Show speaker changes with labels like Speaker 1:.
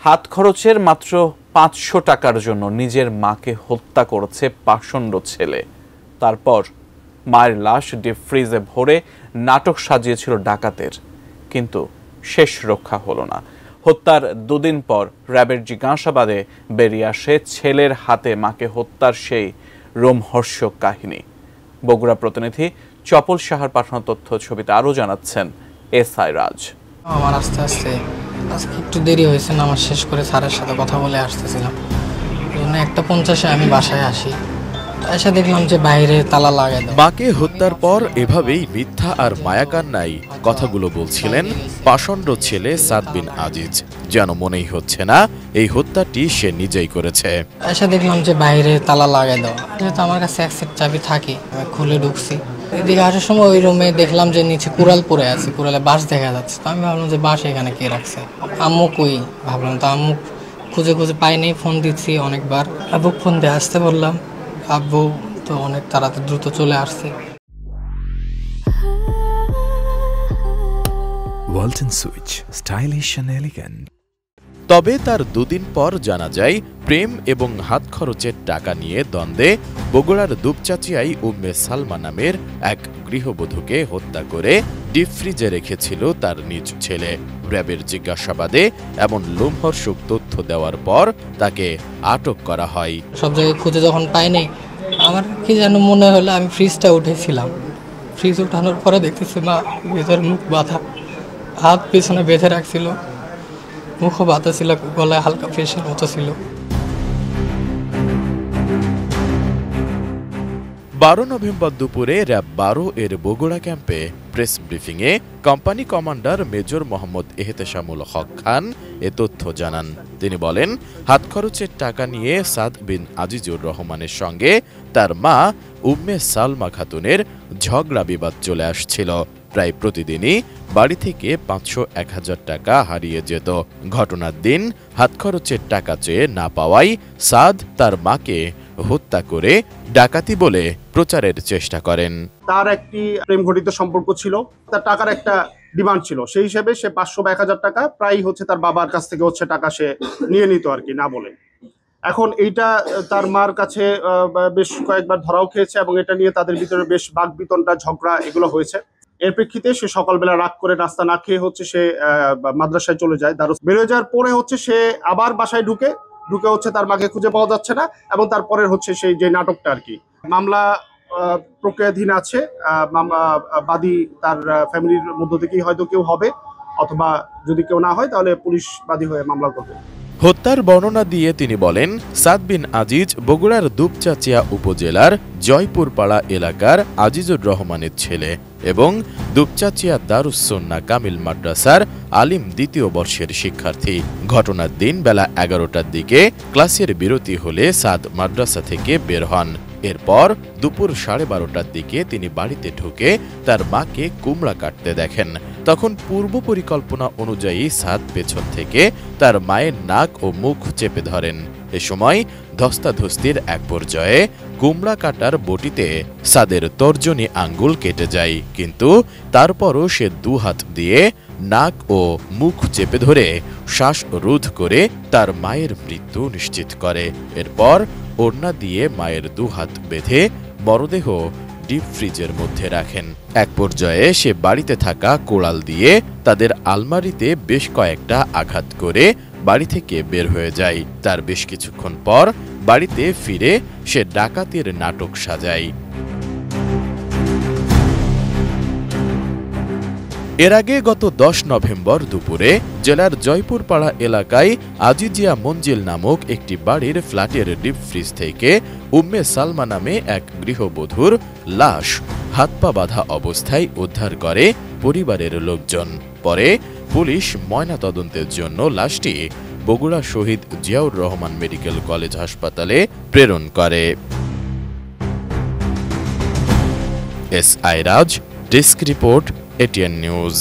Speaker 1: হাত খরচের মাত্র ৫০০ টাকার জন্য নিজের মাকে হত্যা করেছে পাষণ্ড ছেলে। তারপর মায়ের লাশ ডিপ ফ্রিজে ভরে নাটক সাজিয়েছিল ডাকাতের, কিন্তু শেষ রক্ষা হলো না। হত্যার দুদিন পর র্যাবের জিজ্ঞাসাবাদে বেরিয়ে আসে ছেলের হাতে মাকে হত্যার সেই রোমহর্ষক কাহিনী। বগুড়া প্রতিনিধি চপল সাহার পাঠানো তথ্য ছবিতে আরও জানাচ্ছেন এসআই রাজ।
Speaker 2: আমার আস্তে আস্তে আজকে একটু দেরি হয়েছে, নামাজ শেষ করে স্যারের সাথে কথা বলে আসতেছিলাম। 1:50 আমি বাসায় আসি, এসে দেখলাম যে বাইরে তালা লাগাই দেওয়া।
Speaker 3: মাকে হত্যার পর এভাবেই মিথ্যা আর মায়াকান্নায় কথাগুলো বলছিলেন পাষণ্ড ছেলে সাদ বিন আজিজ। যেন মনেই হচ্ছে না এই হত্যাটি সে নিজেই করেছে।
Speaker 2: এসে দেখলাম যে বাইরে তালা লাগাই দেওয়া, যেহেতু আমার কাছে এক সেট চাবি থাকে, আমি খুলে ঢুকছি। এদিকে আসার সময় ওই রুমে দেখলাম যে নিচে কুড়াল পড়ে আছে, কুড়ালে বাঁশ দেখা যাচ্ছে। তো আমি ভাবলাম যে বাঁশ এখানে কে রাখছে, আম্মু কই ভাবলাম। তো আম্মু খুঁজে খুঁজে পাইনি, ফোন দিচ্ছি অনেকবার, আব্বুকে ফোন দিয়ে আসতে বললাম। আব্বু তো অনেক তাড়াতাড়ি দ্রুত চলে আসছে।
Speaker 4: Walton switch, stylish and elegant.
Speaker 3: তবে তার দুদিন পর জানা যায় প্রেম এবং হাত খরচের টাকা নিয়ে দ্বন্দ্বে বগুড়ার দুপচাচিয়ায় উম্মে সালমা নামের এক গৃহবধূকে হত্যা করে ডিপ ফ্রিজে রেখেছিল তার নিজ ছেলে। র্যাবের জিজ্ঞাসাবাদে এমন লোমহর্ষক তথ্য দেওয়ার পর তাকে আটক করা হয়।
Speaker 2: সব জায়গায় খুঁজে যখন পাইনি, আমার কি যেন মনে হলো আমি ফ্রিজটা উঠেছিলাম। ফ্রিজ উঠানোর পরে দেখতেছি মা ভেতর মুখ বাঁধা, হাত পেছনে বেঁধে রাখছিল, মুখও বাঁধা ছিল, গলায় হালকা ফেসের মতো ছিল।
Speaker 3: 12 নভেম্বর দুপুরে র্যাব 12 এর বগুড়া ক্যাম্পে প্রেস ব্রিফিংয়ে company commander major Mohammad Ehteshamul Haque Khan এ তথ্য জানান। তিনি বলেন, হাত খরচের টাকা নিয়ে সাদ বিন আজিজুর রহমানের সঙ্গে তার মা উম্মে সালমা খাতুনের ঝগড়া বিবাদ চলে আসছিল। প্রায় প্রতিদিনই বাড়ি থেকে 500-1000 টাকা হারিয়ে যেত। ঘটনার দিন হাত খরচের টাকা চেয়ে না পাওয়ায় সাদ তার মাকে হত্যা করে ডাকাতি বলে প্রচারের চেষ্টা করেন।
Speaker 5: তার একটি প্রেম ঘটিত সম্পর্ক ছিল, তার টাকার একটা ডিমান্ড ছিল। সেই হিসেবে সে 500 বা 1000 টাকা প্রায় তার বাবার কাছ থেকে টাকা সে নিয়ে নিত আর কি, না বলে। এখন এইটা তার মার কাছে বেশ কয়েকবার ধরাও খেয়েছে এবং এটা নিয়ে তাদের ভিতরে বেশ বাকবিতণ্ডা, ঝগড়া এগুলো হয়েছে। এর প্রেক্ষিতে সে সকালবেলা রাগ করে নাস্তা না খেয়ে সে মাদ্রাসায় চলে যায়। বেরোয় যাওয়ার পরে সে আবার বাসায় ঢুকে তার মাকে খুঁজে পাওয়া যাচ্ছে না, এবং তারপরে সেই যে নাটকটা আর কি। মামলা প্রক্রিয়াধীন আছে। বাদী তার ফ্যামিলির মধ্য থেকেই হয়তো কেউ হবে, অথবা যদি কেউ না হয় তাহলে পুলিশ বাদী হয়ে মামলা করবে।
Speaker 3: হত্যার বর্ণনা দিয়ে তিনি বলেন, সাদ বিন আজিজ বগুড়ার দুপচাচিয়া উপজেলার জয়পুরপাড়া এলাকার আজিজুর রহমানের ছেলে এবং দুপচাচিয়া দারুস সুন্নাহ কামিল মাদ্রাসার আলিম 2য় বর্ষের শিক্ষার্থী। ঘটনার দিন বেলা 11টার দিকে ক্লাসের বিরতি হলে সাদ মাদ্রাসা থেকে বের হন। এরপর দুপুর 12:30টার দিকে তিনি বাড়িতে ঢুকে তার মাকে কুমড়া কাটতে দেখেন। তখন পূর্ব পরিকল্পনা অনুযায়ী সাদ পেছন থেকে তার মায়ের নাক ও মুখ চেপে ধরেন। এ সময় ধস্তাধস্তির এক পর্যায়ে কুমড়া কাটার বটিতে সাদের তর্জনী আঙ্গুল কেটে যায়, কিন্তু তারপরও সে 2 হাত দিয়ে নাক ও মুখ চেপে ধরে শ্বাস রোধ করে তার মায়ের মৃত্যু নিশ্চিত করে। এরপর ওড়না দিয়ে মায়ের 2 হাত বেঁধে মরদেহ ডিপ ফ্রিজের মধ্যে রাখেন। এক পর্যায়ে সে বাড়িতে থাকা কোড়াল দিয়ে তাদের আলমারিতে বেশ কয়েকটা আঘাত করে বাড়ি থেকে বের হয়ে যায়। তার বেশ কিছুক্ষণ পর বাড়িতে ফিরে সে ডাকাতির নাটক সাজায়। এর আগে গত 10 নভেম্বর দুপুরে জেলার জয়পুরপাড়া এলাকায় আজিজিয়া মঞ্জিল নামক একটি বাড়ির ফ্ল্যাটের ডিপ ফ্রিজ থেকে উম্মে সালমা নামে এক গৃহবধূর লাশ হাত পা বাঁধা অবস্থায় উদ্ধার করে পরিবারের লোকজন। পরে পুলিশ ময়নাতদন্তের জন্য লাশটি বগুড়া শহীদ জিয়াউর রহমান মেডিকেল কলেজ হাসপাতালে প্রেরণ করে। এসআই রাজ, ডেস্ক রিপোর্ট, এটিএন নিউজ।